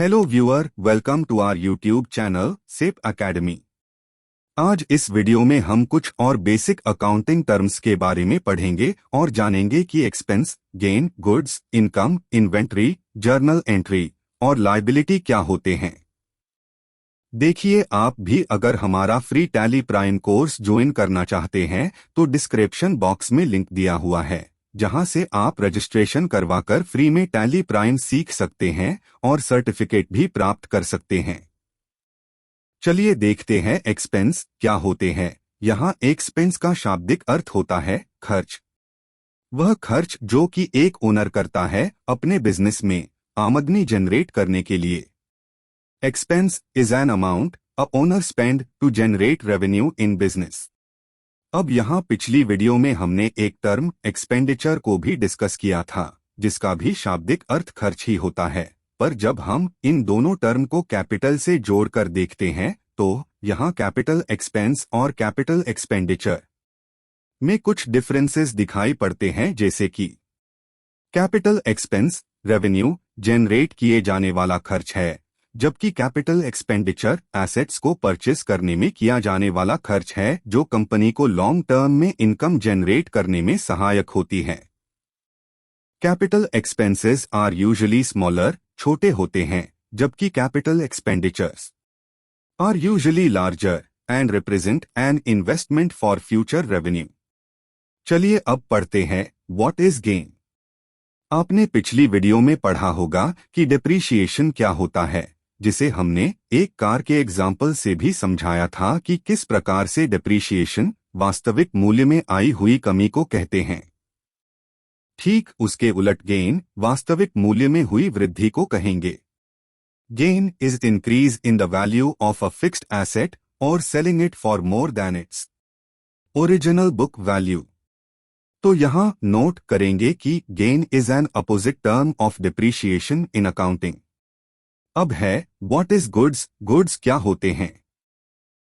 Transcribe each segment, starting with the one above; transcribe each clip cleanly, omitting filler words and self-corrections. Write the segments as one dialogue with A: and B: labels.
A: Hello viewer, welcome to our YouTube channel सेप academy. आज इस वीडियो में हम कुछ और बेसिक अकाउंटिंग टर्म्स के बारे में पढ़ेंगे और जानेंगे कि expense, gain, goods, income, inventory, journal entry और लायबिलिटी क्या होते हैं। देखिए, आप भी अगर हमारा free tally prime course join करना चाहते हैं तो डिस्क्रिप्शन बॉक्स में लिंक दिया हुआ है, जहां से आप रजिस्ट्रेशन करवाकर फ्री में टैली प्राइम सीख सकते हैं और सर्टिफिकेट भी प्राप्त कर सकते हैं। चलिए देखते हैं एक्सपेंस क्या होते हैं। यहाँ एक्सपेंस का शाब्दिक अर्थ होता है खर्च। वह खर्च जो कि एक ओनर करता है अपने बिजनेस में आमदनी जनरेट करने के लिए। Expense is an amount a owner spend to generate revenue in business. अब यहाँ पिछली वीडियो में हमने एक टर्म एक्सपेंडिचर को भी डिस्कस किया था, जिसका भी शाब्दिक अर्थ खर्च ही होता है। पर जब हम इन दोनों टर्म को कैपिटल से जोड़कर देखते हैं तो यहाँ कैपिटल एक्सपेंस और कैपिटल एक्सपेंडिचर में कुछ डिफरेंसेस दिखाई पड़ते हैं, जैसे कि कैपिटल एक्सपेंस रेवेन्यू जनरेट किए जाने वाला खर्च है, जबकि कैपिटल एक्सपेंडिचर एसेट्स को परचेस करने में किया जाने वाला खर्च है, जो कंपनी को लॉन्ग टर्म में इनकम जनरेट करने में सहायक होती है। Capital expenses are usually smaller, छोटे होते हैं, जबकि capital expenditures are usually larger and represent an investment for future revenue. चलिए अब पढ़ते हैं व्हाट इज गेन। आपने पिछली वीडियो में पढ़ा होगा कि डिप्रीशिएशन क्या होता है, जिसे हमने एक कार के एग्जाम्पल से भी समझाया था कि किस प्रकार से डिप्रीशिएशन वास्तविक मूल्य में आई हुई कमी को कहते हैं। ठीक उसके उलट गेन वास्तविक मूल्य में हुई वृद्धि को कहेंगे। Gain is increase in the value of a fixed asset और selling it for more than its original book value. तो यहाँ नोट करेंगे कि gain is an opposite term of depreciation in accounting. अब है व्हाट इज गुड्स। गुड्स क्या होते हैं।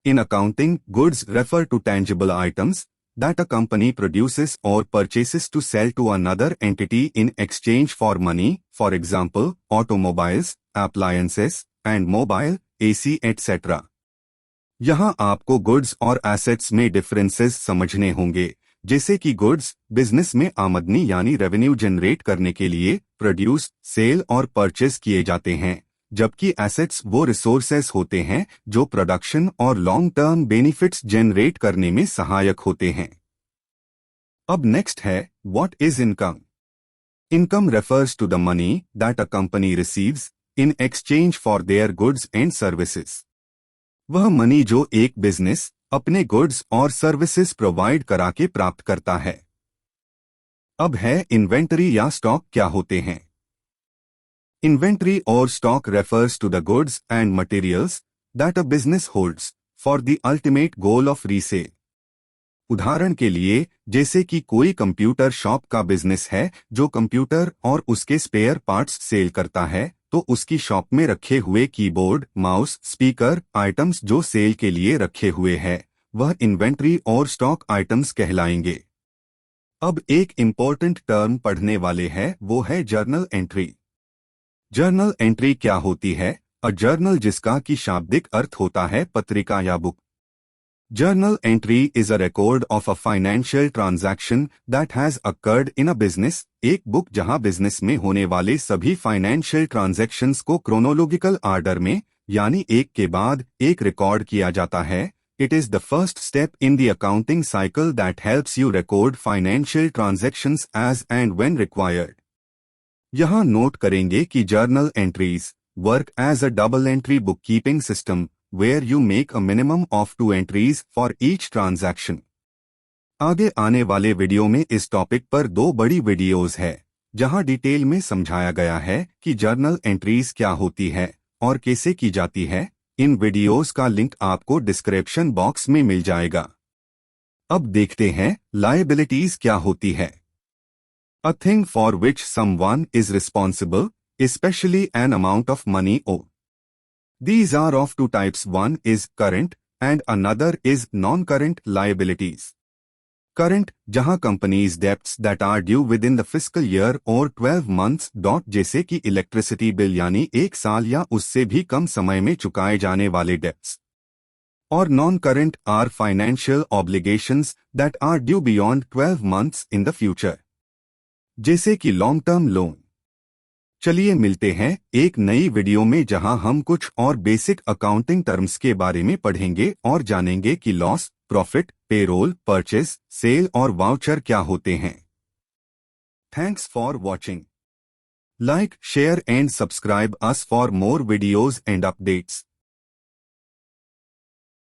A: In accounting, goods refer to tangible items that a company produces or purchases to sell to another entity in exchange for money, for example, automobiles, appliances, and mobile, AC, etc. यहाँ आपको goods और assets में differences समझने होंगे, जैसे कि goods business में आमदनी यानी रेवेन्यू जनरेट करने के लिए प्रोड्यूस, सेल और परचेस किए जाते हैं, जबकि एसेट्स वो रिसोर्सेस होते हैं जो प्रोडक्शन और लॉन्ग टर्म बेनिफिट्स जनरेट करने में सहायक होते हैं। अब नेक्स्ट है what is income. Income refers to the money that a company receives in exchange for their goods and services. वह मनी जो एक बिजनेस अपने गुड्स और सर्विसेज प्रोवाइड करा के प्राप्त करता है। अब है इन्वेंटरी या स्टॉक क्या होते हैं। Inventory or stock refers to the goods and materials that a business holds for the ultimate goal of resale. उदाहरण के लिए, जैसे कि कोई कंप्यूटर शॉप का बिजनेस है जो कंप्यूटर और उसके स्पेयर पार्ट्स सेल करता है, तो उसकी शॉप में रखे हुए कीबोर्ड, माउस, स्पीकर आइटम्स जो सेल के लिए रखे हुए हैं, वह इन्वेंट्री और स्टॉक आइटम्स कहलाएंगे। अब एक इम्पोर्टेंट टर्म पढ़ने वाले हैं, वो है जर्नल एंट्री। जर्नल एंट्री क्या होती है। अ जर्नल जिसका की शाब्दिक अर्थ होता है पत्रिका या book. Journal entry is a record of a financial transaction that has occurred in a business. एक बुक जहां बिजनेस में होने वाले सभी फाइनेंशियल ट्रांजैक्शंस को क्रोनोलॉजिकल आर्डर में यानी एक के बाद एक रिकॉर्ड किया जाता है। It is the first step in the accounting cycle that helps you record financial transactions as and when required. यहाँ नोट करेंगे कि journal entries work as a double entry book keeping system where you make a minimum of 2 entries for each transaction. आगे आने वाले video में इस topic पर 2 बड़ी वीडियोज है, जहां डिटेल में समझाया गया है कि जर्नल एंट्रीज क्या होती है और कैसे की जाती है। इन वीडियोज का लिंक आपको डिस्क्रिप्शन बॉक्स में मिल जाएगा। अब देखते हैं लायबिलिटीज क्या होती है। A thing for which someone is responsible, especially an amount of money owed. These are of 2 types. One is current and another is non-current liabilities. Current, जहां companies debts that are due within the fiscal year और 12 months जैसे कि electricity bill यानी 1 साल या उससे भी कम समय में चुकाए जाने वाले डेब्ट्स। और non current are financial obligations that are due beyond 12 months in the future, जैसे कि लॉन्ग टर्म लोन। चलिए मिलते हैं एक नई वीडियो में जहां हम कुछ और बेसिक अकाउंटिंग टर्म्स के बारे में पढ़ेंगे और जानेंगे कि loss, profit, payroll, purchase, sale और वाउचर क्या होते हैं। Thanks for watching. Like, share and subscribe us for more videos and updates.